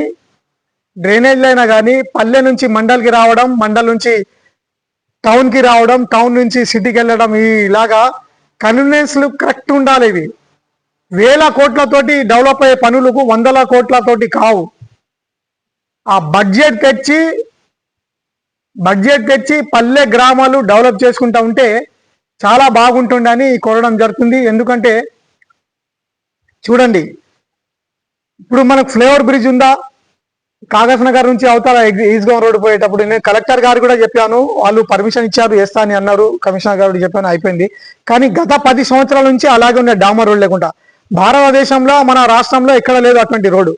A: డ్రైనేజ్లు అయినా కానీ పల్లె నుంచి మండల్కి రావడం, మండల్ నుంచి టౌన్కి రావడం, టౌన్ నుంచి సిటీకి వెళ్ళడం, ఇలాగా కన్వీనియన్స్లు కరెక్ట్ ఉండాలి. ఇవి వేల కోట్లతోటి డెవలప్ అయ్యే పనులకు వందల కోట్లతోటి కావు. ఆ బడ్జెట్ తెచ్చి పల్లె గ్రామాలు డెవలప్ చేసుకుంటా ఉంటే చాలా బాగుంటుందని కోరడం జరుగుతుంది. ఎందుకంటే చూడండి, ఇప్పుడు మనకు ఫ్లైఓవర్ బ్రిడ్జ్ ఉందా, కాగజ్ నగర్ నుంచి అవతల ఈస్గాం రోడ్ పోయేటప్పుడు నేను కలెక్టర్ గారు కూడా చెప్పాను, వాళ్ళు పర్మిషన్ ఇచ్చారు, వేస్తా అని అన్నారు. కమిషనర్ గారు చెప్పాను, అయిపోయింది. కానీ గత 10 సంవత్సరాల నుంచి అలాగే ఉన్నాయి డామర్ రోడ్ లేకుండా. భారతదేశంలో మన రాష్ట్రంలో ఎక్కడ లేదు అటువంటి రోడ్డు.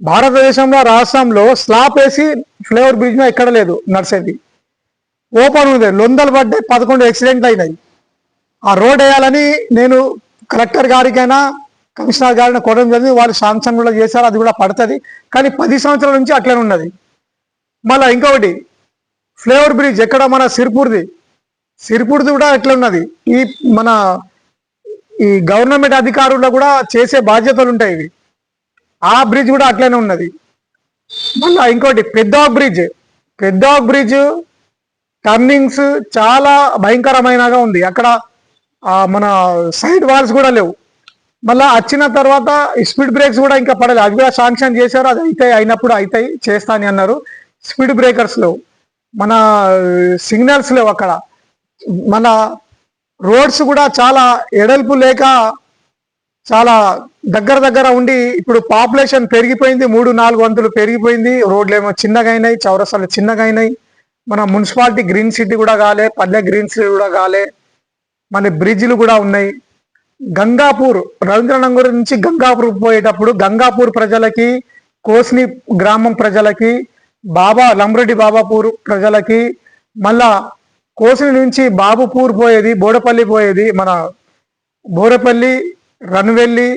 A: భారతదేశంలో రాష్ట్రంలో స్లాబ్ వేసి ఫ్లైఓవర్ బ్రిడ్జ్ ఎక్కడ లేదు, నడిచేది ఓపెన్ ఉంది. లొందలు పడ్డాయి, 11 యాక్సిడెంట్లు అయినాయి. ఆ రోడ్ వేయాలని నేను కలెక్టర్ గారికైనా కమిషనర్ గారిని కొనడం జరిగింది. వాళ్ళు శాంక్షన్ కూడా చేశారు, అది కూడా పడుతుంది. కానీ 10 సంవత్సరాల నుంచి అట్లనే ఉన్నది. మళ్ళీ ఇంకొకటి ఫ్లైఓవర్ బ్రిడ్జ్ ఎక్కడ మన సిరిపూర్ది కూడా ఎట్లా ఉన్నది. ఈ గవర్నమెంట్ అధికారుల్లో కూడా చేసే బాధ్యతలు ఉంటాయి ఇవి. ఆ బ్రిడ్జ్ కూడా అట్లనే ఉన్నది. మళ్ళీ ఇంకోటి పెద్దాక్ బ్రిడ్జ్ టర్నింగ్స్ చాలా భయంకరమైనగా ఉంది. అక్కడ మన సైడ్ వాల్స్ కూడా లేవు. మళ్ళీ వచ్చిన తర్వాత స్పీడ్ బ్రేక్స్ కూడా ఇంకా పడలేదు, అది కూడా శాంక్షన్ చేశారు. అది అయినప్పుడు చేస్తా అని అన్నారు. స్పీడ్ బ్రేకర్స్ లేవు, మన సిగ్నల్స్ లేవు అక్కడ. మన రోడ్స్ కూడా చాలా ఎడల్పు లేక చాలా దగ్గర ఉండి, ఇప్పుడు పాపులేషన్ పెరిగిపోయింది, 3-4 వంతులు పెరిగిపోయింది. రోడ్లు ఏమో చిన్నగా అయినాయి, చౌరస్తాలు చిన్నగా అయినాయి. మన మున్సిపాలిటీ గ్రీన్ సిటీ కూడా కాలే, పల్లె గ్రీన్ సిటీ కూడా కాలే, మన బ్రిడ్జ్లు కూడా ఉన్నాయి. గంగాపూర్ రవీంద్రనగర్ నుంచి గంగాపూర్ పోయేటప్పుడు గంగాపూర్ ప్రజలకి, కోస్ని గ్రామం ప్రజలకి, లంబ్రెడ్డి బాబాపూర్ ప్రజలకి, మళ్ళా కోస్ని నుంచి బాబుపూర్ పోయేది, బోడపల్లి పోయేది, మన బోరపల్లి, రన్వెల్లి,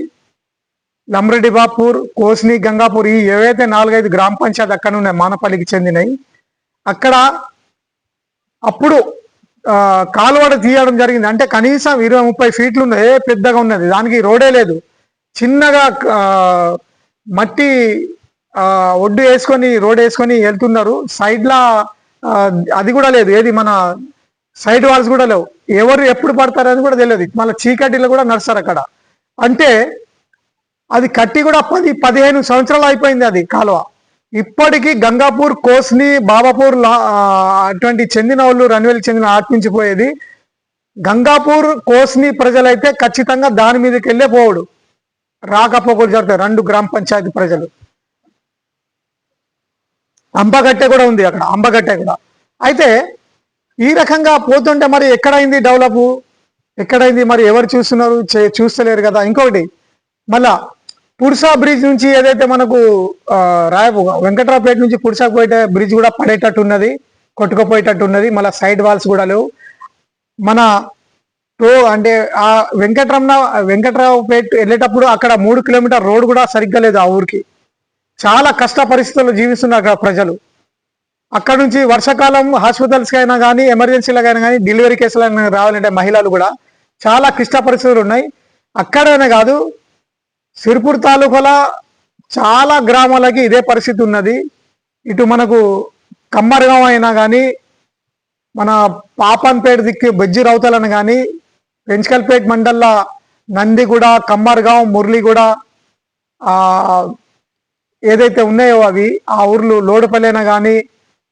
A: లంబ్రెడ్డి బాపూర్, కోస్ని, గంగాపూర్, ఈ ఏవైతే 4-5 గ్రామ పంచాయతీ అక్కడ ఉన్నాయి మానపల్లికి చెందినవి. అక్కడ అప్పుడు కాలువడ తీయడం జరిగింది. అంటే కనీసం 20-30 ఫీట్లు ఉన్నది, పెద్దగా ఉన్నది. దానికి రోడే లేదు, చిన్నగా మట్టి ఒడ్డు వేసుకొని రోడ్ వేసుకొని వెళ్తున్నారు. సైడ్లా అది కూడా లేదు, ఏది మన సైడ్ వాల్స్ కూడా లేవు. ఎవరు ఎప్పుడు పడతారని కూడా తెలియదు. మళ్ళీ చీకటిలో కూడా నడుస్తారు అక్కడ. అంటే అది కట్టి కూడా 10-15 సంవత్సరాలు అయిపోయింది అది కాలువ. ఇప్పటికీ గంగాపూర్, కోస్ని, బాబాపూర్ అటువంటి చెందిన వాళ్ళు, రన్వేల్కి చెందిన ఆత్మించిపోయేది. గంగాపూర్, కోస్ని ప్రజలైతే ఖచ్చితంగా దాని మీదకి వెళ్ళే పోవడు, రాకపోకలు జరుగుతాయి. 2 గ్రామ పంచాయతీ ప్రజలు. అంబగట్టె కూడా ఉంది అక్కడ, అంబగట్టె కూడా. అయితే ఈ రకంగా పోతుంటే మరి ఎక్కడైంది డెవలప్, ఎక్కడైంది మరి ఎవరు చూస్తున్నారు, చూస్తలేరు కదా. ఇంకొకటి మళ్ళా పుర్సా బ్రిడ్జ్ నుంచి ఏదైతే మనకు వెంకట్రావుపేట నుంచి పుర్సాకు పోయే బ్రిడ్జ్ కూడా పడేటట్టు ఉన్నది, కొట్టుకుపోయేటట్టు ఉన్నది. మళ్ళీ సైడ్ వాల్స్ కూడా లేవు. మన అంటే ఆ వెంకట్రావుపేట వెళ్ళేటప్పుడు అక్కడ 3 కిలోమీటర్ రోడ్ కూడా సరిగ్గా లేదు ఆ ఊరికి. చాలా కష్ట పరిస్థితుల్లో జీవిస్తున్నారు అక్కడ ప్రజలు. అక్కడ నుంచి వర్షాకాలం హాస్పిటల్స్కి అయినా కానీ, ఎమర్జెన్సీలకైనా కానీ, డెలివరీ కేసులైనా రావాలంటే మహిళలు కూడా చాలా క్లిష్ట పరిస్థితులు ఉన్నాయి. అక్కడనే కాదు, సిరిపూర్ తాలూకాలో చాలా గ్రామాలకి ఇదే పరిస్థితి ఉన్నది. ఇటు మనకు కమ్మర్గాం అయినా కానీ, మన పాపన్పేట దిక్కు బెజ్జి రౌతలను కానీ, పెంచకల్పేట మండల్లో నందిగూడ, కమ్మర్గాం, మురళిగూడ ఏదైతే ఉన్నాయో అవి, ఆ ఊర్లు లోడుపల్లి అయినా కానీ,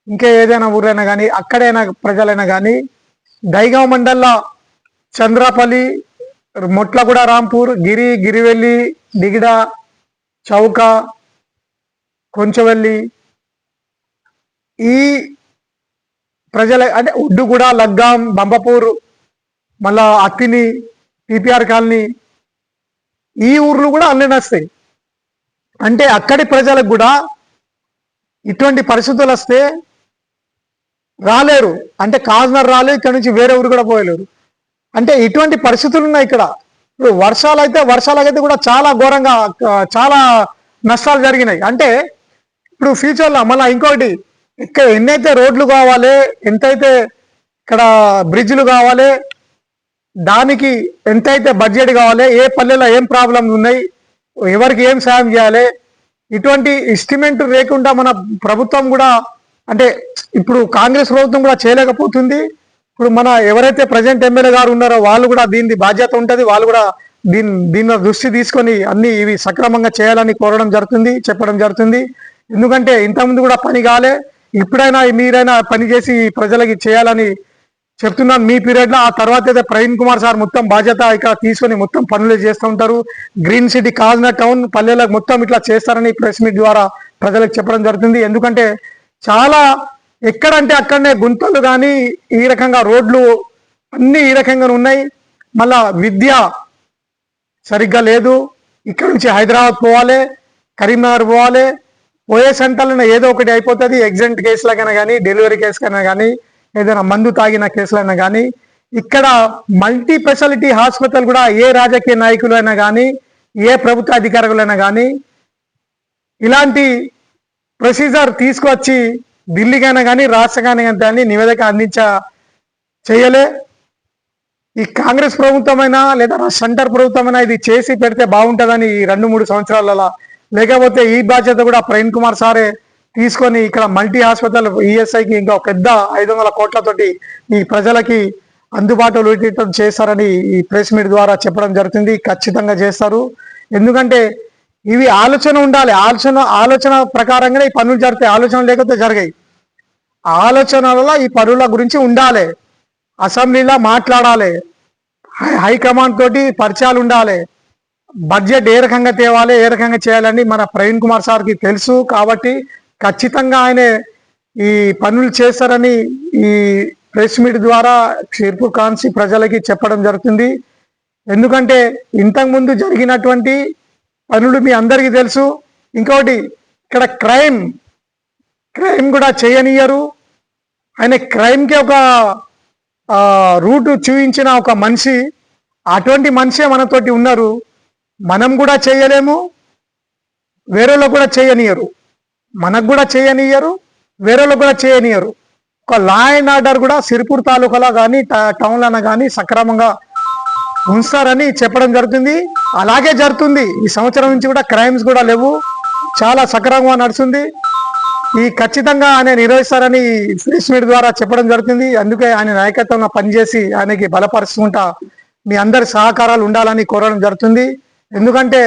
A: ఇంకా ఏదైనా ఊరైనా కానీ, అక్కడైనా ప్రజలైనా కానీ, దైగాం మండల్లో చంద్రపల్లి, మొట్లగూడ, రాంపూర్, గిరివెల్లి, దిగిడ, చౌక, కొంచెవెల్లి, ఈ ప్రజల అంటే ఉడ్డుగూడ, లగ్గాం, బంబపూర్, మళ్ళా అక్కిని, టీపీఆర్ కాలనీ, ఈ ఊర్లు కూడా అన్నీ వస్తాయి. అంటే అక్కడి ప్రజలకు కూడా ఇటువంటి పరిస్థితులు వస్తే రాలేరు. అంటే కాజ్నర్ రాలేదు, ఇక్కడ నుంచి వేరే ఊరు కూడా పోయలేరు. అంటే ఇటువంటి పరిస్థితులు ఉన్నాయి ఇక్కడ. ఇప్పుడు వర్షాలకైతే కూడా చాలా ఘోరంగా చాలా నష్టాలు జరిగినాయి. అంటే ఇప్పుడు ఫ్యూచర్లో మళ్ళీ ఇంకోటి, ఇక్కడ ఎన్నైతే రోడ్లు కావాలి, ఎంతైతే ఇక్కడ బ్రిడ్జ్లు కావాలి, దానికి ఎంతైతే బడ్జెట్ కావాలి, ఏ పల్లెలో ఏం ప్రాబ్లమ్స్ ఉన్నాయి, ఎవరికి ఏం సాయం చేయాలి, ఇటువంటి ఎస్టిమేట్ లేకుండా మన ప్రభుత్వం కూడా, అంటే ఇప్పుడు కాంగ్రెస్ ప్రభుత్వం కూడా చేయలేకపోతుంది. ఇప్పుడు మన ఎవరైతే ప్రజెంట్ ఎమ్మెల్యే గారు ఉన్నారో వాళ్ళు కూడా దీని బాధ్యత ఉంటుంది, వాళ్ళు కూడా దీని దృష్టి తీసుకొని అన్ని ఇవి సక్రమంగా చేయాలని కోరడం జరుగుతుంది, చెప్పడం జరుగుతుంది. ఎందుకంటే ఇంతకుముందు కూడా పని కాలే, ఇప్పుడైనా మీరైనా పని చేసి ప్రజలకి చేయాలని చెప్తున్నాను మీ పీరియడ్లో. ఆ తర్వాత అయితే ప్రవీణ్ కుమార్ సార్ మొత్తం బాధ్యత ఇక్కడ తీసుకొని మొత్తం పనులు చేస్తూ ఉంటారు. గ్రీన్ సిటీ కాజ్నర్ టౌన్ పల్లెలకు మొత్తం ఇట్లా చేస్తారని ప్రెస్ మీట్ ద్వారా ప్రజలకు చెప్పడం జరుగుతుంది. ఎందుకంటే చాలా ఎక్కడంటే అక్కడనే గుంతలు కానీ ఈ రకంగా రోడ్లు అన్ని ఈ రకంగా ఉన్నాయి. మళ్ళా విద్య సరిగ్గా లేదు. ఇక్కడ నుంచి హైదరాబాద్ పోవాలి, కరీంనగర్ పోవాలి, పోయే సెంటర్లో ఏదో ఒకటి అయిపోతుంది. ఎగ్జెంట్ కేసులకైనా కానీ, డెలివరీ కేసుకైనా కానీ, ఏదైనా మందు తాగిన కేసులైనా కానీ, ఇక్కడ మల్టీ స్పెషాలిటీ హాస్పిటల్ కూడా ఏ రాజకీయ నాయకులు అయినా కానీ, ఏ ప్రభుత్వ అధికారులైనా కానీ ఇలాంటి ప్రొసీజర్ తీసుకువచ్చి ఢిల్లీకైనా కానీ రాష్ట్రకైనా కానీ నివేదిక చేయలే. ఈ కాంగ్రెస్ ప్రభుత్వమైనా లేదా సెంటర్ ప్రభుత్వమైనా ఇది చేసి పెడితే బాగుంటుందని 2-3 సంవత్సరాలలో, లేకపోతే ఈ బాధ్యత కూడా ప్రవీణ్ కుమార్ సారే తీసుకొని ఇక్కడ మల్టీ హాస్పిటల్ ఈఎస్ఐకి ఇంకా పెద్ద 500 కోట్లతోటి ఈ ప్రజలకి అందుబాటులో చేస్తారని ఈ ప్రెస్ మీట్ ద్వారా చెప్పడం జరుగుతుంది. ఖచ్చితంగా చేస్తారు. ఎందుకంటే ఇవి ఆలోచన ఉండాలి. ఆలోచన ప్రకారంగానే ఈ పనులు జరుగుతాయి. ఆలోచన లేకపోతే జరిగాయి. ఆలోచనలలో ఈ పనుల గురించి ఉండాలి. అసెంబ్లీలో మాట్లాడాలి, హైకమాండ్ తోటి పరిచయాలు ఉండాలి, బడ్జెట్ ఏ రకంగా తేవాలి, ఏ రకంగా చేయాలని మన ప్రవీణ్ కుమార్ సార్కి తెలుసు. కాబట్టి ఖచ్చితంగా ఆయన ఈ పనులు చేస్తారని ఈ ప్రెస్ మీట్ ద్వారా సిర్పూర్ కాన్సి ప్రజలకి చెప్పడం జరుగుతుంది. ఎందుకంటే ఇంతకుముందు జరిగినటువంటి పనులు మీ అందరికీ తెలుసు. ఇంకోటి, ఇక్కడ క్రైమ్ కూడా చేయనియరు. ఆయన క్రైమ్కి ఒక రూట్ చూపించిన ఒక మనిషి, అటువంటి మనిషే మనతోటి ఉన్నారు. మనం కూడా చేయలేము, వేరేలో కూడా చేయనియరు. మనకు కూడా చేయనియరు, వేరేలో కూడా చేయనియరు. ఒక లా అండ్ ఆర్డర్ కూడా సిరిపూర్ తాలూకాలో కానీ టౌన్లో కానీ సక్రమంగా ఉంచుతారని చెప్పడం జరుగుతుంది. అలాగే జరుగుతుంది. ఈ సంవత్సరం నుంచి కూడా క్రైమ్స్ కూడా లేవు, చాలా సక్రమంగా నడుస్తుంది. ఈ ఖచ్చితంగా ఆయన నిర్వహిస్తారని ప్రెస్ మీట్ ద్వారా చెప్పడం జరుగుతుంది. అందుకే ఆయన నాయకత్వంగా పనిచేసి ఆయనకి బలపరుచుకుంటా మీ అందరి సహకారాలు ఉండాలని కోరడం జరుగుతుంది. ఎందుకంటే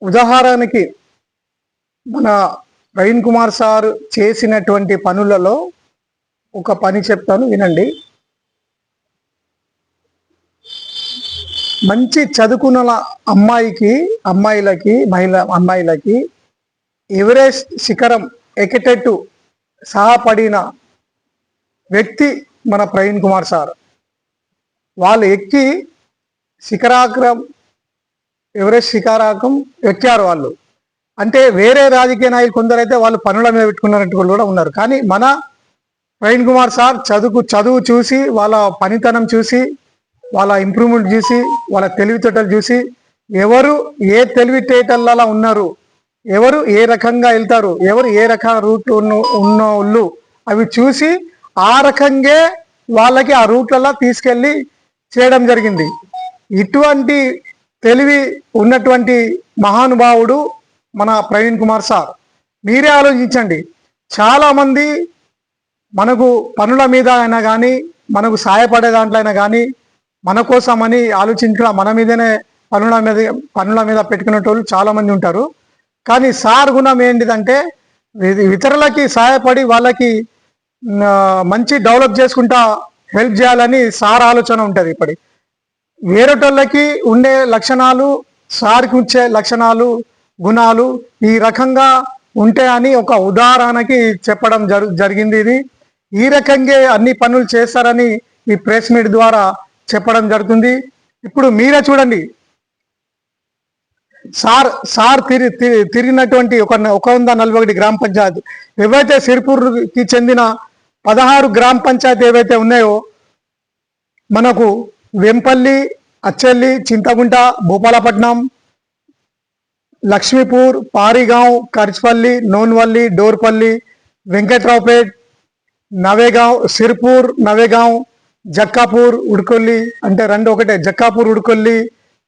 A: ఉదాహరణకి మన ప్రవీణ్ కుమార్ సార్ చేసినటువంటి పనులలో ఒక పని చెప్తాను, వినండి. మంచి చదువుకున్న అమ్మాయిలకి ఎవరెస్ట్ శిఖరం ఎక్కేటట్టు సహాపడిన వ్యక్తి మన ప్రవీణ్ కుమార్ సార్. వాళ్ళు ఎక్కి ఎవరెస్ట్ శిఖరాకం ఎక్కారు వాళ్ళు. అంటే వేరే రాజకీయ నాయకులు కొందరైతే వాళ్ళు పనుల మీద పెట్టుకున్నట్టు కూడా ఉన్నారు. కానీ మన ప్రవీణ్ కుమార్ సార్ చదువు చూసి, వాళ్ళ పనితనం చూసి, వాళ్ళ ఇంప్రూవ్మెంట్ చూసి, వాళ్ళ తెలివితేటలు చూసి, ఎవరు ఏ తెలివితేటలలో ఉన్నారు, ఎవరు ఏ రకంగా వెళ్తారు, ఎవరు ఏ రకం రూట్ ఉన్న వాళ్ళు అవి చూసి ఆ రకంగా వాళ్ళకి ఆ రూట్లలో తీసుకెళ్ళి చేయడం జరిగింది. ఇటువంటి తెలివి ఉన్నటువంటి మహానుభావుడు మన ప్రవీణ్ కుమార్ సార్. మీరే ఆలోచించండి. చాలామంది మనకు పనుల మీద అయినా కానీ, మనకు సహాయపడే దాంట్లో అయినా కానీ, మన కోసమని ఆలోచించడం మన మీదనే పనుల మీద పెట్టుకునేటోళ్ళు చాలామంది ఉంటారు. కానీ సార్ గుణం ఏంటిదంటే ఇతరులకి సహాయపడి వాళ్ళకి మంచి డెవలప్ చేసుకుంటా హెల్ప్ చేయాలని సార్ ఆలోచన ఉంటుంది. ఇప్పటి వేరేటోళ్ళకి ఉండే లక్షణాలు సార్కి వచ్చే లక్షణాలు, గుణాలు ఈ రకంగా ఉంటాయని ఒక ఉదాహరణకి చెప్పడం జరిగింది. ఇది ఈ రకంగా అన్ని పనులు చేస్తారని ఈ ప్రెస్ మీట్ ద్వారా చెప్పడం జరుగుతుంది. ఇప్పుడు మీరే చూడండి, సార్ తిరిగినటువంటి 141 గ్రామ పంచాయతీ ఏవైతే సిరిపూర్కి చెందిన 16 గ్రామ పంచాయతీ ఏవైతే ఉన్నాయో, మనకు వెంపల్లి, అచ్చెల్లి, చింతగుంట, భూపాలపట్నం, లక్ష్మీపూర్, పారిగాంవ్, కర్చ్పల్లి, నోన్వల్లి, డోర్పల్లి, వెంకట్రావుపేట్, నవేగాంవ్, సిర్పూర్, నవేగాంవ్, జక్కాపూర్, ఉడుకొల్లి, అంటే రెండు ఒకటే, జక్కాపూర్, ఉడుకొల్లి,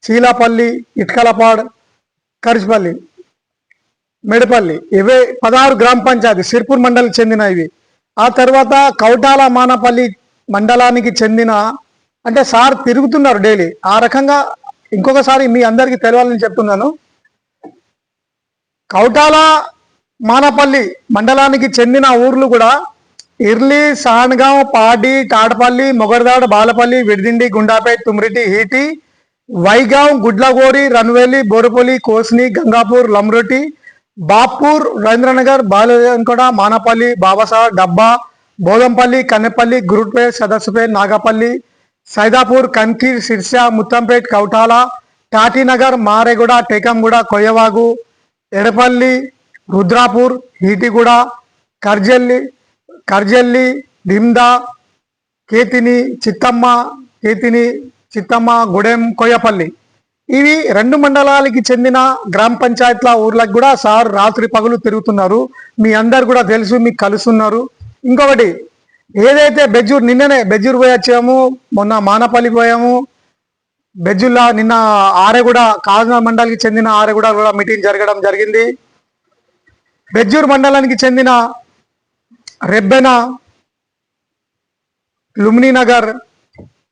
A: చీలాపల్లి, ఇట్కలపాడ్, కర్చ్పల్లి, మెడపల్లి, ఇవే 16 గ్రామ పంచాయతీ సిర్పూర్ మండలికి చెందిన ఇవి. ఆ తర్వాత కౌటాల మానపల్లి మండలానికి చెందిన, అంటే సార్ తిరుగుతున్నారు డైలీ. ఆ రకంగా ఇంకొకసారి మీ అందరికీ తెలవాలని చెప్తున్నాను. కౌటాల మానపల్లి మండలానికి చెందిన ఊర్లు కూడా ఇర్లి, సాన్గాం, పాడి, తాడపల్లి, మొగర్దాడ్, బాలపల్లి, విడిదిండి, గుండాపేట్, తుమ్రిటి, హీటి, వైగాం, గుడ్లగోరి, రన్వేలి, బోరుపల్లి, కోస్ని, గంగాపూర్, లమ్రోటి, బాపూర్, రవీంద్రనగర్, బాలకొండ, మానపల్లి, బాబాసా, డబ్బా, బోదంపల్లి, కన్నెపల్లి, గురుపేట్, సదస్సుపేట్, నాగపల్లి, సైదాపూర్, కన్కీర్, సిర్సా, ముత్తంపేట్, కౌటాల, టాటీనగర్, మారేగూడ, టేకంగూడ, కొయ్యవాగు, ఎడపల్లి, రుద్రాపూర్, హీటిగూడ, కర్జల్లి, దిమ్దా, కేతిని, చిత్తమ్మ, గుడెం, కొయ్యపల్లి, ఇవి 2 మండలాలకి చెందిన గ్రామ పంచాయతీల ఊర్లకు కూడా సార్ రాత్రి పగలు తిరుగుతున్నారు. మీ అందరు కూడా తెలుసు, మీకు కలుస్తున్నారు. ఇంకొకటి, ఏదైతే నిన్ననే బెజ్జూర్ పోయి వచ్చాము, మొన్న మానపల్లి పోయాము, బెజ్జుల్లా నిన్న ఆరెగూడ, కాకినాడ మండలికి చెందిన ఆరెగూడ కూడా మీటింగ్ జరగడం జరిగింది. బెజ్జూర్ మండలానికి చెందిన రెబ్బెన, లుమ్నీనగర్,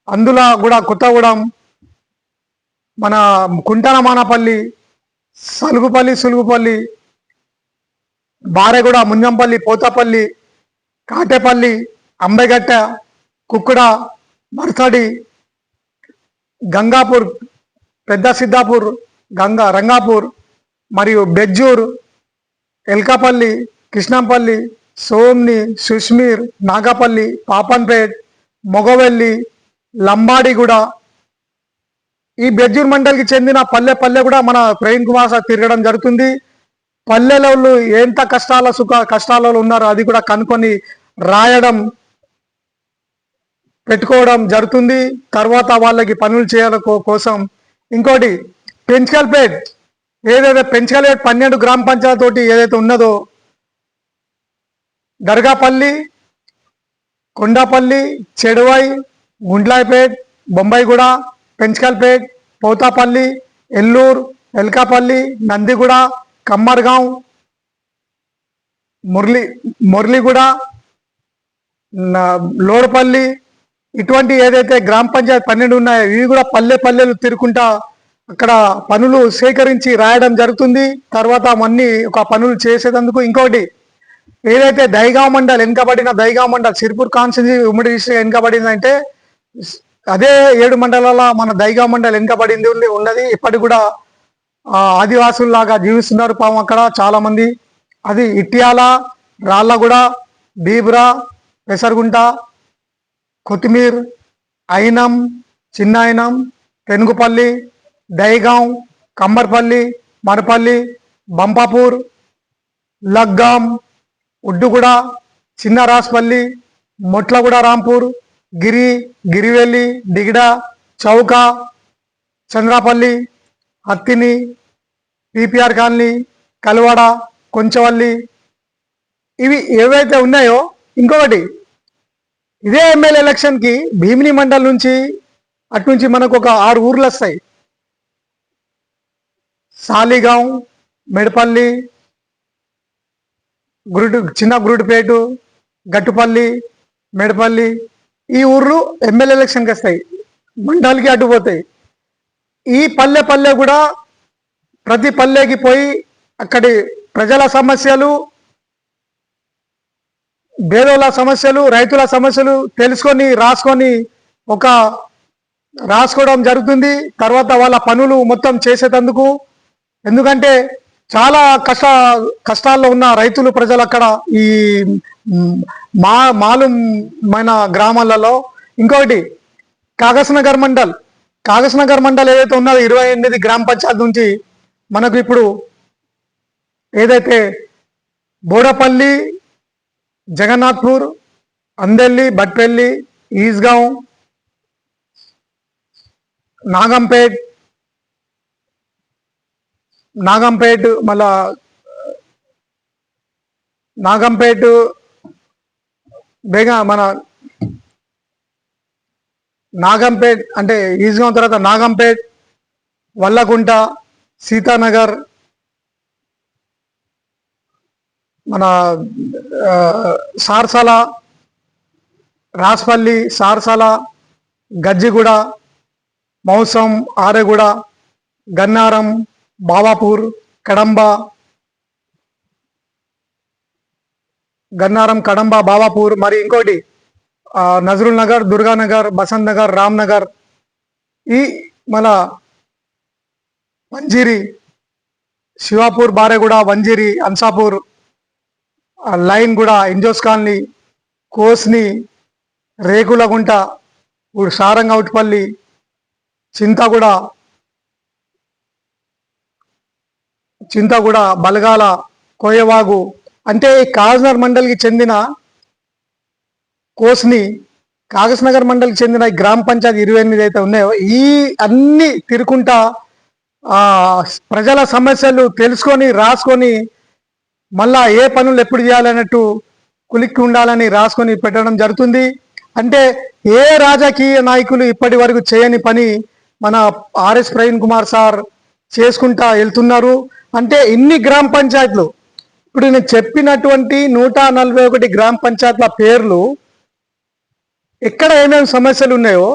A: అందుల కూడా కొత్తగూడెం, మన కుంటన మానపల్లి, సులుగుపల్లి, బారెగూడ, ముంజంపల్లి, పోతాపల్లి, కాటేపల్లి, అంబెగట్ట, కుక్కుడ, మర్సడి, గంగాపూర్, పెద్ద సిద్ధాపూర్, రంగాపూర్, మరియు బెజ్జూర్, ఎల్కాపల్లి, కృష్ణంపల్లి, సోమ్ని, సుష్మీర్, నాగపల్లి, పాపన్పేట్, మొగవెల్లి, లంబాడిగూడ, ఈ బెజ్జూర్ మండలికి చెందిన పల్లె కూడా మన ప్రవీణ్ కుమార్ సార్ తిరగడం జరుగుతుంది. పల్లెలలో ఎంత కష్టాలలో ఉన్నారో అది కూడా కనుక్కొని రాయడం, పెట్టుకోవడం జరుగుతుంది. తర్వాత వాళ్ళకి పనులు చేయాల కోసం. ఇంకోటి, పెంచకల్పేట్, ఏదైతే పెంచకల్పేట్ 12 గ్రామ పంచాయతీ తోటి ఏదైతే ఉన్నదో, దర్గాపల్లి, కొండాపల్లి, చెడువై, గుండ్లాయిపేట్, బొంబాయిగూడ, పెంచకల్పేట్, పోతాపల్లి, ఎల్లూరు, ఎల్కాపల్లి, నందిగూడ, కమ్మర్గాం, మురళిగూడ, లోడపల్లి, ఇటువంటి ఏదైతే గ్రామ పంచాయతీ 12 ఉన్నాయో ఇవి కూడా పల్లెలు తిరుగుకుంటా అక్కడ పనులు సేకరించి రాయడం జరుగుతుంది. తర్వాత అన్ని ఒక పనులు చేసేందుకు. ఇంకోటి, ఏదైతే దైగాం మండల్ వెనుకబడిన దైగాం మండల్ సిర్పూర్ కాన్స్టిట్యూన్సీ ఉమ్మడి డిస్ట్రిక్ట్ వెనుకబడిందంటే, అదే 7 మండలాల మన దైగాం మండల్ వెనుకబడింది ఉన్నది. ఇప్పటికి కూడా ఆదివాసుల్లాగా జీవిస్తున్నారు పాపం అక్కడ చాలా మంది. అది ఇట్యాల, రాళ్ళగూడ, బీబ్రా, పెసరుగుంట, కొత్తిమీర్, అయినం, చిన్నైనం, పెనుగుపల్లి, దైగాం, కమ్మర్పల్లి, మరపల్లి, బంపాపూర్, లగ్గాం, ఉడ్డుగూడ, చిన్న రాస్పల్లి, మొట్లగూడ, రాంపూర్, గిరివెల్లి, దిగిడ, చౌక, చంద్రాపల్లి, హత్తిని, పిపిఆర్ కాలనీ, కలవాడ, కొంచవల్లి, ఇవి ఏవైతే ఉన్నాయో. ఇంకొకటి, ఇదే ఎమ్మెల్యే ఎలక్షన్కి భీమిని మండల్ నుంచి అటు మనకు ఒక 6 ఊర్లు వస్తాయి. సాలిగాం, మెడపల్లి, చిన్న గురుడుపేటు, గట్టుపల్లి, మెడపల్లి, ఈ ఊర్లు ఎమ్మెల్యే ఎలక్షన్కి వస్తాయి, మండలికి అడ్డుపోతాయి. ఈ పల్లె కూడా ప్రతి పల్లెకి పోయి అక్కడి ప్రజల సమస్యలు, పేదోళ్ళ సమస్యలు, రైతుల సమస్యలు తెలుసుకొని రాసుకోవడం జరుగుతుంది. తర్వాత వాళ్ళ పనులు మొత్తం చేసేటందుకు. ఎందుకంటే చాలా కష్టాల్లో ఉన్న రైతులు, ప్రజలు అక్కడ ఈ మాలుమైన గ్రామాలలో. ఇంకొకటి, కాగస్ నగర్ మండల్ ఏదైతే ఉన్నదో 28 గ్రామ పంచాయతీ నుంచి మనకు ఇప్పుడు ఏదైతే బోడపల్లి, జగన్నాథ్పూర్, అందెల్లి, బట్పల్లి, ఈస్గాం, నాగంపేట్ మళ్ళా నాగంపేట్ బేగా మన నాగంపేట్ అంటే ఈస్గాం తర్వాత నాగంపేట్, వల్లకుంట, సీతానగర్, మన సార్సల, రాస్పల్లి, సార్సల, గజ్జిగూడ, మౌసం, ఆరెగూడ, గన్నారం, బావాపూర్, కడంబ, బావాపూర్, మరి ఇంకోటి నజరుల్ నగర్, దుర్గానగర్, బసంత్ నగర్, రామ్ నగర్, ఈ మన వంజీరి, శివాపూర్, బారేగూడ, వంజీరి, అన్సాపూర్, లైన్ కూడా, ఇంజోస్ కాలనీ, కోస్ని, రేకులగుంట, సారంగౌట్పల్లి, చింతగూడ, బలగాల, కోయవాగు, అంటే కాగజ్నగర్ మండలికి చెందిన కోస్ని, కాగజ్ నగర్ మండలికి చెందిన గ్రామ పంచాయతీ 28 అయితే ఉన్నాయో ఈ అన్ని తిరుకుంటా ప్రజల సమస్యలు తెలుసుకొని రాసుకొని మళ్ళా ఏ పనులు ఎప్పుడు చేయాలన్నట్టు కులిక్కి ఉండాలని రాసుకొని పెట్టడం జరుగుతుంది. అంటే ఏ రాజకీయ నాయకులు ఇప్పటి వరకు చేయని పని మన ఆర్ఎస్ ప్రవీణ్ కుమార్ సార్ చేసుకుంటా వెళ్తున్నారు. అంటే ఇన్ని గ్రామ పంచాయతీలు ఇప్పుడు నేను చెప్పినటువంటి 141 గ్రామ పంచాయతీల పేర్లు ఎక్కడ ఏమేమి సమస్యలు ఉన్నాయో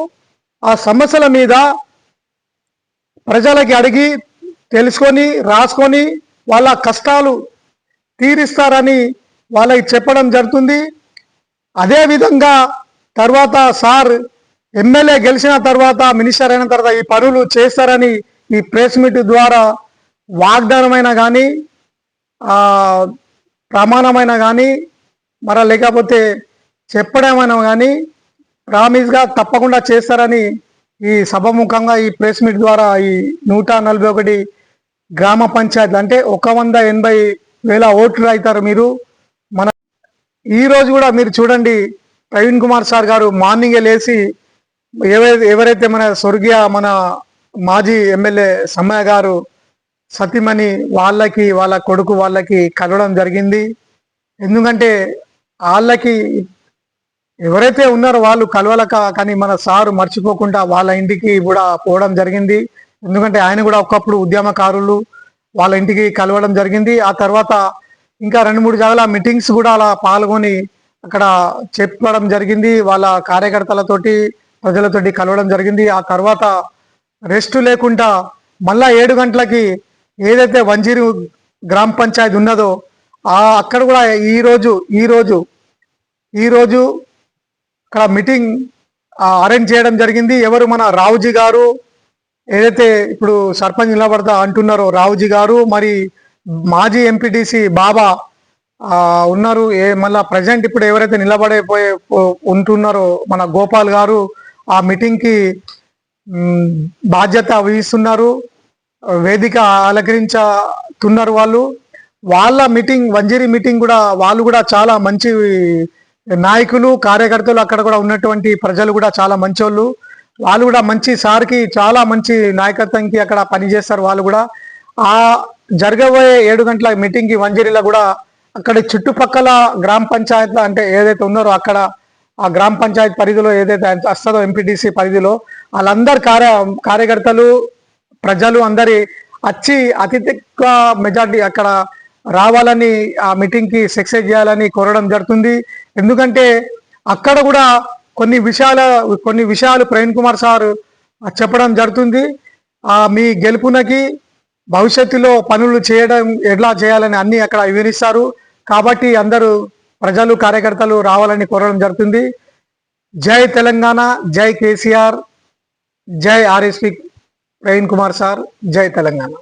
A: ఆ సమస్యల మీద ప్రజలకి అడిగి తెలుసుకొని రాసుకొని వాళ్ళ కష్టాలు తీరిస్తారని వాళ్ళకి చెప్పడం జరుగుతుంది. అదేవిధంగా తర్వాత సార్ ఎమ్మెల్యే గెలిచిన తర్వాత మినిస్టర్ అయిన తర్వాత ఈ పనులు చేస్తారని ఈ ప్రెస్ మీట్ ద్వారా వాగ్దానమైన కానీ ప్రమాణమైన కానీ లేకపోతే చెప్పడమైనా కానీ ప్రామిస్గా తప్పకుండా చేస్తారని ఈ సభముఖంగా ఈ ప్రెస్ మీట్ ద్వారా ఈ 141 గ్రామ పంచాయతీలు అంటే 180,000 ఓట్లు అవుతారు మీరు. మన ఈరోజు కూడా మీరు చూడండి ప్రవీణ్ కుమార్ సార్ గారు మార్నింగే లేచి ఎవరైతే మన స్వర్గీయ మన మాజీ ఎమ్మెల్యే సమ్మయ్య గారు సతీమణి వాళ్ళకి వాళ్ళ కొడుకు వాళ్ళకి కలవడం జరిగింది. ఎందుకంటే వాళ్ళకి ఎవరైతే ఉన్నారో వాళ్ళు కలవలక కానీ మన సారు మర్చిపోకుండా వాళ్ళ ఇంటికి కూడా పోవడం జరిగింది. ఎందుకంటే ఆయన కూడా ఒకప్పుడు ఉద్యమకారులు వాళ్ళ ఇంటికి కలవడం జరిగింది. ఆ తర్వాత ఇంకా 2-3 జాగాల మీటింగ్స్ కూడా అలా పాల్గొని అక్కడ చెప్పడం జరిగింది. వాళ్ళ కార్యకర్తలతోటి ప్రజలతోటి కలవడం జరిగింది. ఆ తర్వాత రెస్ట్ లేకుండా మళ్ళా 7 గంటలకి ఏదైతే వంజీరి గ్రామ పంచాయతీ ఉన్నదో అక్కడ కూడా ఈరోజు అక్కడ మీటింగ్ అరేంజ్ చేయడం జరిగింది. ఎవరు మన రావుజీ గారు ఏదైతే ఇప్పుడు సర్పంచ్ నిలబడతా అంటున్నారో రావుజీ గారు, మరి మాజీ ఎంపీటీసీ బాబా ఉన్నారు. మళ్ళా ప్రజెంట్ ఇప్పుడు ఎవరైతే నిలబడిపోయే ఉంటున్నారో మన గోపాల్ గారు ఆ మీటింగ్కి బాధ్యత వహిస్తున్నారు, వేదిక అలంకరించుతున్నారు. వాళ్ళ మీటింగ్ వంజీరి మీటింగ్ కూడా వాళ్ళు కూడా చాలా మంచి నాయకులు కార్యకర్తలు, అక్కడ కూడా ఉన్నటువంటి ప్రజలు కూడా చాలా మంచోళ్ళు. వాళ్ళు కూడా మంచి సార్కి చాలా మంచి నాయకత్వంకి అక్కడ పనిచేస్తారు. వాళ్ళు కూడా ఆ జరగబోయే 7 గంటల మీటింగ్కి వంజీరిలో కూడా అక్కడ చుట్టుపక్కల గ్రామ పంచాయతీ అంటే ఏదైతే ఉన్నారో అక్కడ ఆ గ్రామ పంచాయతీ పరిధిలో ఏదైతే వస్తుందో ఎంపీటీసీ పరిధిలో వాళ్ళందరు కార్యకర్తలు ప్రజలు అందరి వచ్చి అతి తక్కువ మెజార్టీ అక్కడ రావాలని ఆ మీటింగ్కి సక్సెస్ చేయాలని కోరడం జరుగుతుంది. ఎందుకంటే అక్కడ కూడా కొన్ని విషయాలు ప్రవీణ్ కుమార్ సార్ చెప్పడం జరుగుతుంది. మీ గెలుపునకి భవిష్యత్తులో పనులు చేయడం ఎట్లా చేయాలని అన్ని అక్కడ వివరిస్తారు. కాబట్టి అందరూ ప్రజలు కార్యకర్తలు రావాలని కోరడం జరుగుతుంది. జై తెలంగాణ, జై కేసీఆర్, జై ఆర్ఎస్పీ ప్రవీణ్ కుమార్ సార్, జై తెలంగాణ.